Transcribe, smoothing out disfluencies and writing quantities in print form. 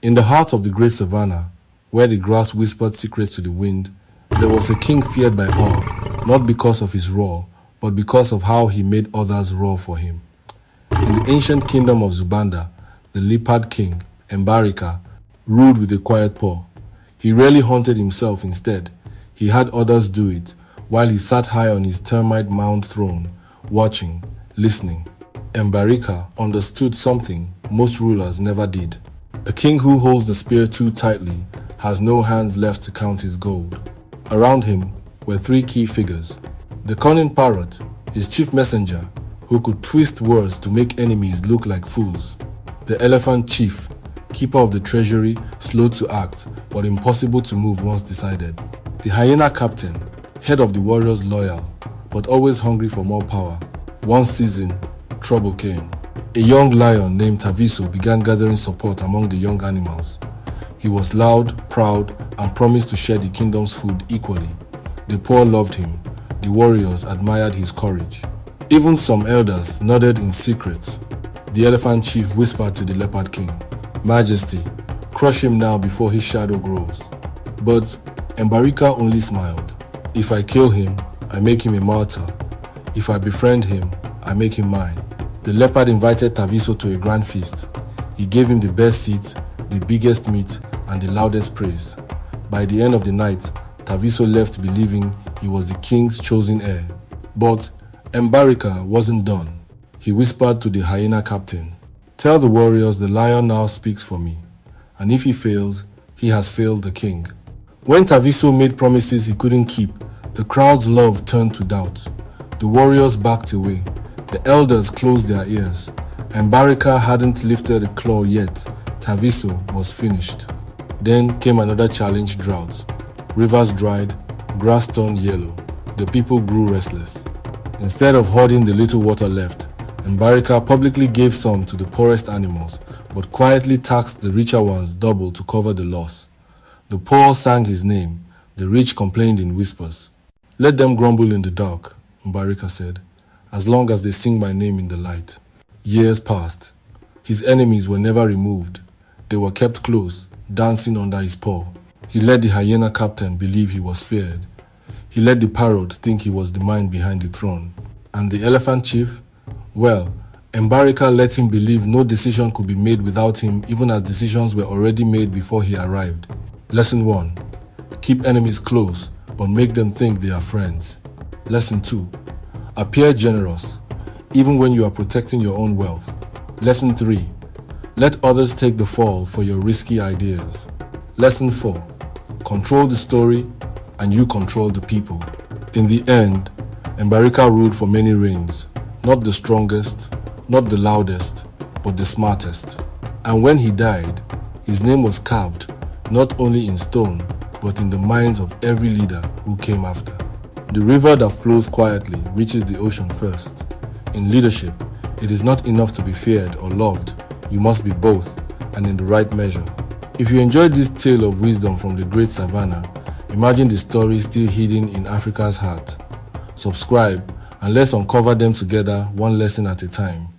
In the heart of the great savannah, where the grass whispered secrets to the wind, there was a king feared by all, not because of his roar, but because of how he made others roar for him. In the ancient kingdom of Zubanda, the leopard king, Mbarika, ruled with a quiet paw. He rarely hunted himself instead. He had others do it, while he sat high on his termite mound throne, watching, listening. Mbarika understood something most rulers never did. A king who holds the spear too tightly has no hands left to count his gold. Around him were three key figures. The cunning parrot, his chief messenger, who could twist words to make enemies look like fools. The elephant chief, keeper of the treasury, slow to act, but impossible to move once decided. The hyena captain, head of the warriors loyal, but always hungry for more power. One season, trouble came. A young lion named Taviso began gathering support among the young animals. He was loud, proud, and promised to share the kingdom's food equally. The poor loved him. The warriors admired his courage. Even some elders nodded in secret. The elephant chief whispered to the leopard king, "Majesty, crush him now before his shadow grows." But Mbarika only smiled. "If I kill him, I make him a martyr. If I befriend him, I make him mine." The leopard invited Taviso to a grand feast. He gave him the best seats, the biggest meat, and the loudest praise. By the end of the night, Taviso left believing he was the king's chosen heir. But Mbarika wasn't done. He whispered to the hyena captain, "Tell the warriors the lion now speaks for me, and if he fails, he has failed the king." When Taviso made promises he couldn't keep, the crowd's love turned to doubt. The warriors backed away. The elders closed their ears. Mbarika hadn't lifted a claw yet. Taviso was finished. Then came another challenge drought. Rivers dried, grass turned yellow. The people grew restless. Instead of hoarding the little water left, Mbarika publicly gave some to the poorest animals, but quietly taxed the richer ones double to cover the loss. The poor sang his name, the rich complained in whispers. "Let them grumble in the dark," Mbarika said, "as long as they sing my name in the light." Years passed. His enemies were never removed. They were kept close, dancing under his paw. He let the hyena captain believe he was feared. He let the parrot think he was the mind behind the throne. And the elephant chief? Well, Mbarika let him believe no decision could be made without him, even as decisions were already made before he arrived. Lesson 1. Keep enemies close, but make them think they are friends. Lesson 2. Appear generous, even when you are protecting your own wealth. Lesson 3. Let others take the fall for your risky ideas. Lesson 4. Control the story, and you control the people. In the end, Mbarika ruled for many reigns, not the strongest, not the loudest, but the smartest. And when he died, his name was carved not only in stone, but in the minds of every leader who came after. The river that flows quietly reaches the ocean first. In leadership, it is not enough to be feared or loved. You must be both, and in the right measure. If you enjoyed this tale of wisdom from the great savannah, imagine the stories still hidden in Africa's heart. Subscribe and let's uncover them together, one lesson at a time.